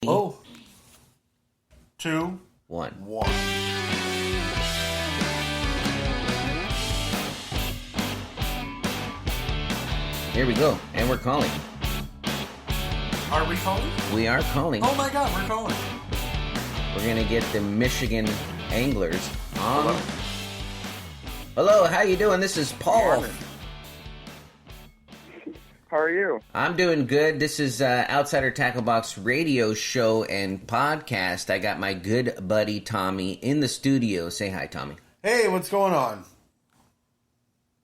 Oh, two, One. one. Here we go, and we're calling. Are we calling? We are calling. Oh my God, we're calling. We're gonna get the Michigan anglers on. Hello, how you doing? This is Paul. How are you? I'm doing good. This is Outsider Tackle Box radio show and podcast. I got my good buddy Tommy in the studio. Say hi, Tommy. Hey, what's going on?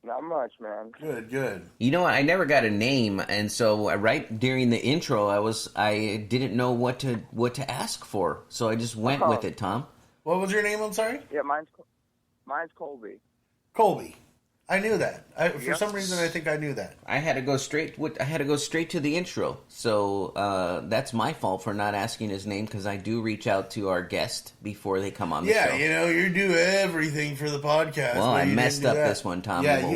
Not much, man. Good, good. You know what? I never got a name, and so right during the intro, I didn't know what to ask for, so I just went with it. Tom. What was your name? I'm sorry. Yeah, mine's Colby. Colby. I knew that. For Yep. some reason, I think I knew that. I had to go straight to the intro, so that's my fault for not asking his name because I do reach out to our guest before they come on the show. Yeah, you know, you do everything for the podcast. Well, but I you messed didn't do up that. this one, Tom. Yeah, Well,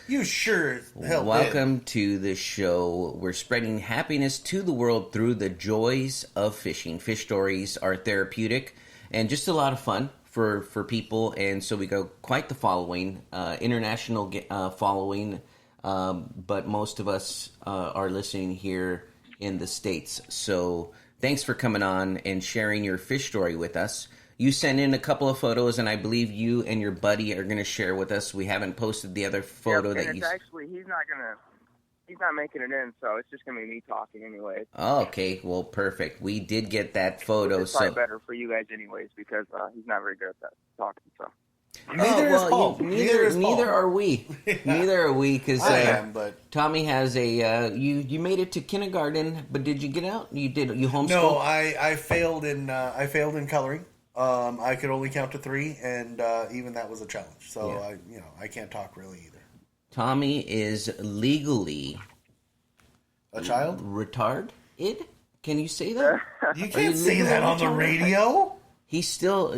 you sure helped. Welcome to the show. We're spreading happiness to the world through the joys of fishing. Fish stories are therapeutic and just a lot of fun for people, and so we got quite the following, international following, but most of us are listening here in the States. So thanks for coming on and sharing your fish story with us. You sent in a couple of photos, and I believe you and your buddy are going to share with us. We haven't posted the other photo Yep, that and you... it's actually, he's not making it in, so it's just going to be me talking anyway. Oh, okay, well, perfect. We did get that photo, It's probably so... better for you guys anyways, because he's not very good at that talking, so. Neither is Paul. Neither are we. Yeah. Neither are we, because I am, but Tommy has a... you made it to kindergarten, but did you get out? You homeschooled? no, I failed in coloring. I could only count to 3, and even that was a challenge. So Yeah. I can't talk really either. Tommy is legally... A child? retarded? Can you say that? You can't say that on the radio. He's still,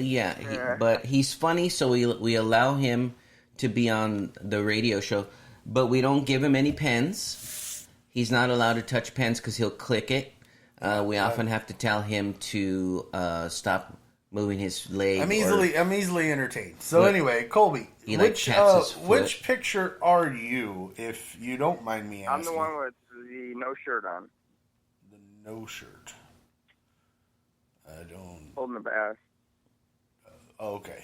but he's funny, so we allow him to be on the radio show, but we don't give him any pens. He's not allowed to touch pens because he'll click it. We often have to tell him to stop moving his leg. I'm easily entertained. So anyway, Colby, which picture are you, if you don't mind me asking? I'm the one with the no shirt on, The no shirt. I don't. holding the bass. Okay.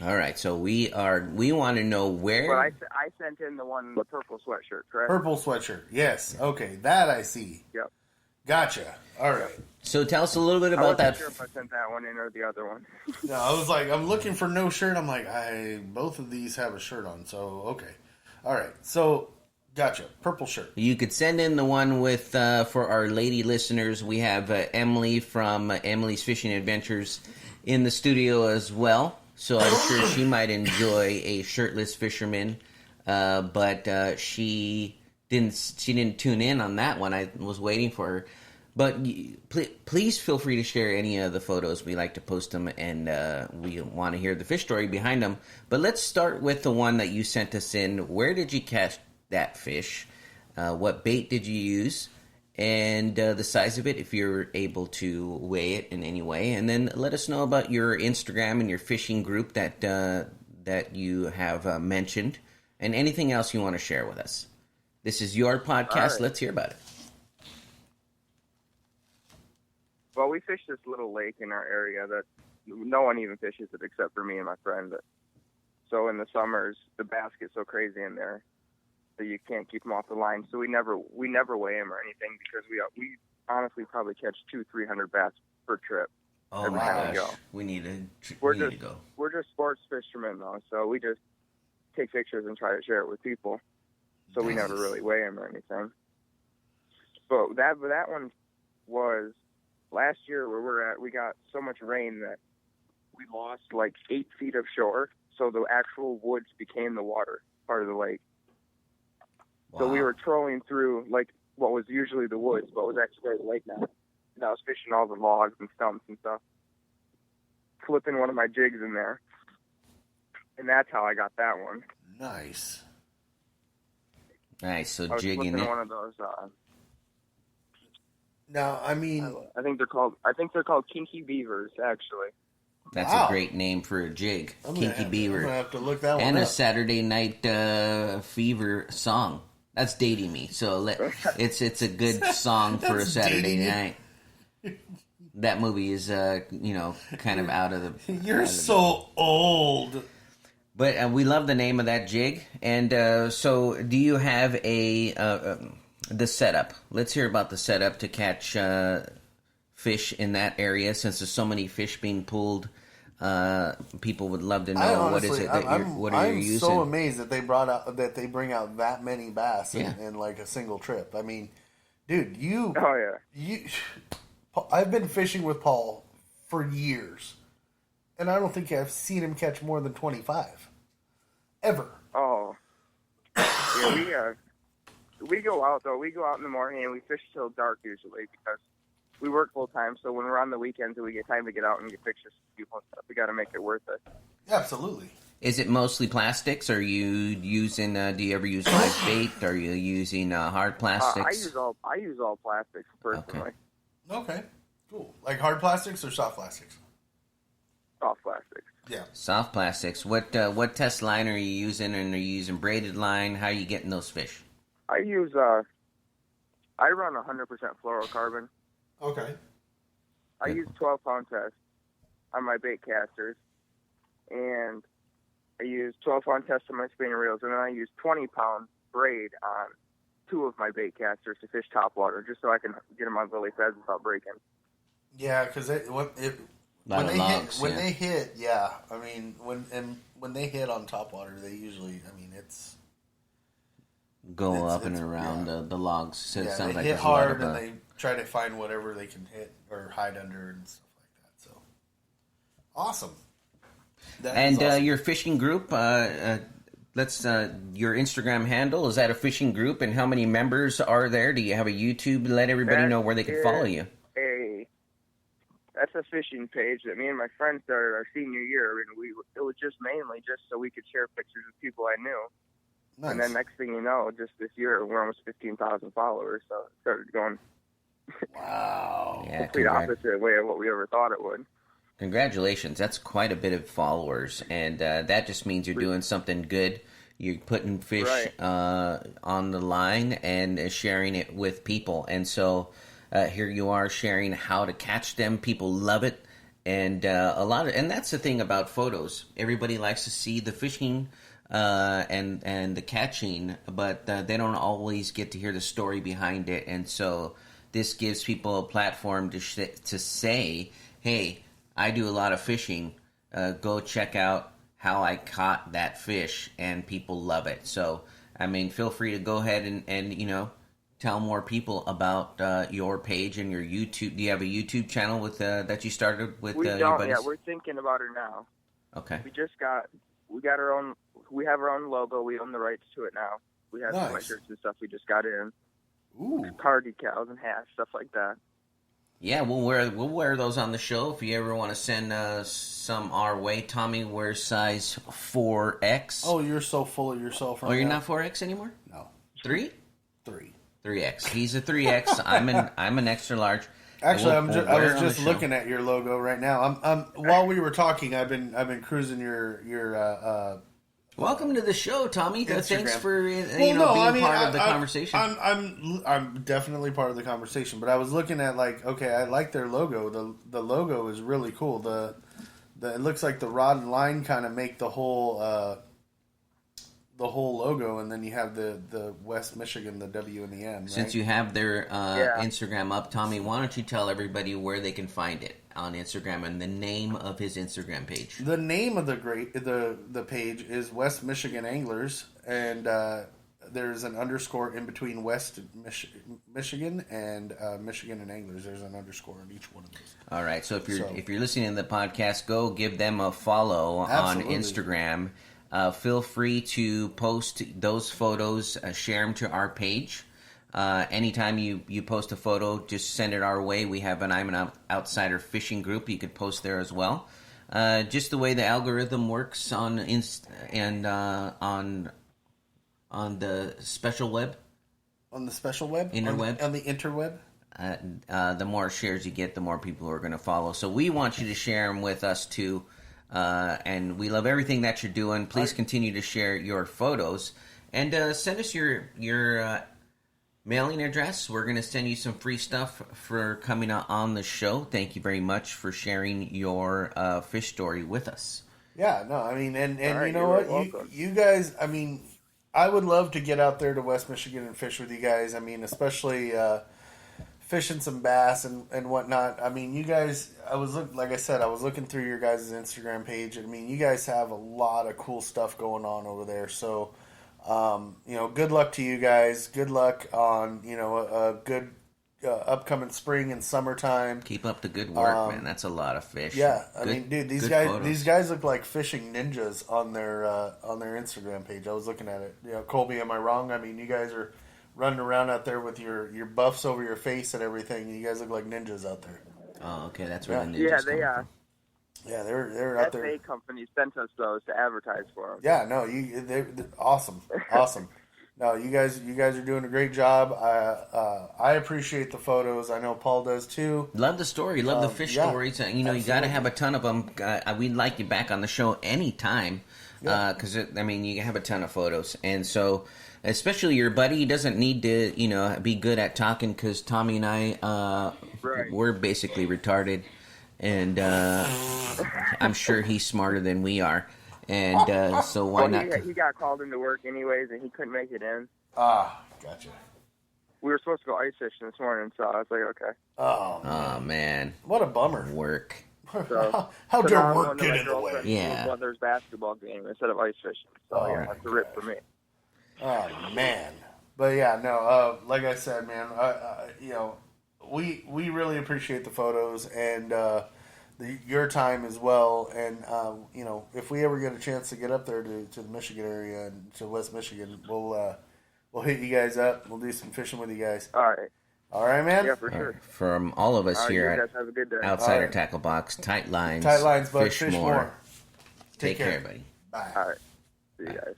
All right, so we want to know where. But I sent in the purple sweatshirt, correct? Purple sweatshirt. Yes. Okay, that I see. Yep. Gotcha. All right. So tell us a little bit I about wasn't that. sure if I sent that one in or the other one. No, I was like, I'm looking for no shirt. I'm like, both of these have a shirt on. So okay. All right. So gotcha. Purple shirt. You could send in the one with for our lady listeners. We have Emily from Emily's Fishing Adventures in the studio as well. So I'm sure she might enjoy a shirtless fisherman. But she didn't tune in on that one. I was waiting for her. But please feel free to share any of the photos. We like to post them, and we want to hear the fish story behind them. But let's start with the one that you sent us in. Where did you catch that fish? What bait did you use? And the size of it, if you're able to weigh it in any way. And then let us know about your Instagram and your fishing group that you have mentioned, and anything else you want to share with us. This is your podcast. Right. Let's hear about it. Well, we fish this little lake in our area that no one even fishes it except for me and my friend. So in the summers, the bass get so crazy in there that you can't keep them off the line. So we never weigh them or anything because we honestly probably catch 200-300 bass per trip. Oh every my time we gosh, go. we need to go. We're just sports fishermen though, so we just take pictures and try to share it with people. So we never really weigh them or anything. But that one was last year where we're at. We got so much rain that we lost like 8 feet of shore. So the actual woods became the water part of the lake. Wow. So we were trolling through like what was usually the woods, but was actually part of the lake now. And I was fishing all the logs and stumps and stuff, flipping one of my jigs in there, and that's how I got that one. Nice. Nice. So I was jigging flipping it. one of those Now, I mean, I think they're called Kinky Beavers, actually. That's Wow. a great name for a jig. I'm Kinky Beaver. I'm gonna have to look that one And up. a Saturday Night Fever song. That's dating me. So it's a good song for a That's Saturday dating you. night. That movie is kind of out of the. You're so old. But we love the name of that jig. And so, do you have the setup? Let's hear about the setup to catch fish in that area. Since there's so many fish being pulled, people would love to know Honestly, what is it that you're using. so amazed that they bring out that many bass Yeah. in like a single trip. I mean, dude, Oh yeah. I've been fishing with Paul for years, and I don't think I've seen him catch more than 25 ever. Oh. Yeah, we go out though. We go out in the morning and we fish till dark usually because we work full time. So when we're on the weekends and we get time to get out and get pictures of people and stuff, we got to make it worth it. Absolutely. Is it mostly plastics? Are you using? Do you ever use live bait? Are you using hard plastics? I use all plastics personally. Okay. Cool. Like hard plastics or soft plastics? Soft plastics. Yeah. Soft plastics. What test line are you using? And are you using braided line? How are you getting those fish? I use I run 100% fluorocarbon. Okay. I use 12-pound test on my bait casters, and I use 12-pound test on my spinning reels, and then I use 20-pound braid on 2 of my bait casters to fish topwater, just so I can get them on lily feds without breaking. Yeah, because when they hit, yeah. I mean, when they hit on topwater, they usually, I mean, it's Go up and it's- around yeah. the logs. So it yeah, sounds they like hit there's a lot hard of, and they try to find whatever they can hit or hide under and stuff like that. So awesome. That is And awesome. your fishing group, let's your Instagram handle, is that a fishing group, and how many members are there? Do you have a YouTube? Let everybody That know where they can follow you. That's a fishing page that me and my friend started our senior year, and it was just mainly just so we could share pictures with people I knew. Nice. And then next thing you know, just this year we're almost 15,000 followers, so it started going Wow. Yeah, complete opposite way of what we ever thought it would. Congratulations. That's quite a bit of followers, and that just means you're doing something good. You're putting fish Right. on the line and sharing it with people. And so here you are sharing how to catch them. People love it. And and that's the thing about photos. Everybody likes to see the fishing and the catching, but they don't always get to hear the story behind it. And so this gives people a platform to say, hey, I do a lot of fishing. Go check out how I caught that fish, and people love it. So, I mean, feel free to go ahead and tell more people about your page and your YouTube. Do you have a YouTube channel with that you started with We your don't buddies? yet. We're thinking about it now. Okay. We got our own. We have our own logo. We own the rights to it now. We have some Nice. shirts and stuff we just got in, Ooh. car decals and hats, stuff like that. Yeah, we'll wear those on the show if you ever want to send some our way. Tommy wears size 4X. Oh, you're so full of yourself right Oh, you're now. not 4X anymore? No. 3? 3. 3X. He's a 3X. I'm an extra large. Actually, We'll I wear was it on the just show. looking at your logo right now. While we were talking, I've been cruising your Welcome to the show, Tommy. Thanks Instagram. for being part of the conversation. I'm definitely part of the conversation. But I was looking at I like their logo. The logo is really cool. It looks like the rod and line kind of make the whole logo, and then you have the West Michigan, the W and the M. Right? Since you have their Instagram up, Tommy, why don't you tell everybody where they can find it on Instagram and the name of his Instagram page? The name of the page is West Michigan Anglers, and there's an underscore in between West Michigan and Michigan and Anglers. There's an underscore on each one of those. All right. So if you're listening to the podcast, go give them a follow Absolutely. on Instagram. Feel free to post those photos, share them to our page. Anytime you post a photo, just send it our way. We have an I'm an Outsider fishing group. You could post there as well. Just the way the algorithm works on on the special web. On the special web? Interweb? On the interweb? the more shares you get, the more people are going to follow. So we want you to share them with us too. And we love everything that you're doing. Please continue to share your photos and send us your mailing address. We're going to send you some free stuff for coming on the show. Thank you very much for sharing your fish story with us. Yeah, no, I mean, and All right, you know you're what, welcome. you guys, I mean, I would love to get out there to West Michigan and fish with you guys. I mean, especially fishing some bass and whatnot. I mean, you guys, like I said, I was looking through your guys' Instagram page. I mean, you guys have a lot of cool stuff going on over there. So, you know, good luck to you guys. Good luck on, you know, a good upcoming spring and summertime. Keep up the good work, man. That's a lot of fish. Yeah, I Good- mean, dude, good photos. these guys look like fishing ninjas on their Instagram page. I was looking at it. You know, Colby, am I wrong? I mean, you guys are running around out there with your buffs over your face and everything. You guys look like ninjas out there. Oh, okay, that's where the ninjas Yeah, come they from. Yeah, they're out there. SA company sent us those to advertise for them. Yeah, no, they're awesome, awesome. No, you guys are doing a great job. I appreciate the photos. I know Paul does too. Love the story. Love the fish yeah, stories. You know, you got to absolutely. have a ton of them. We'd like you back on the show anytime. Because, I mean, you have a ton of photos. And so, especially your buddy, he doesn't need to, you know, be good at talking because Tommy and I, Right. we're basically retarded. And I'm sure he's smarter than we are. And so why Well, not? he got called into work anyways, and he couldn't make it in. Ah, gotcha. We were supposed to go ice fishing this morning, so I was like, okay. Oh, Oh, man. what a bummer. Work. So, How so dare now I'm work going to get my in the way? girlfriend's Yeah. brother's basketball game instead of ice fishing. So Oh, yeah, that's a rip for me. Oh man, but yeah, no. Like I said, man, you know, we really appreciate the photos and your time as well. And you know, if we ever get a chance to get up there to the Michigan area and to West Michigan, we'll hit you guys up. We'll do some fishing with you guys. All right. All right, man. Yeah, for sure. From all of us All right, here you at guys have a good day. Outsider All right. Tackle Box, tight lines, Tight lines, bud. fish more. Take Take care, care. buddy. Bye. All right. See you guys.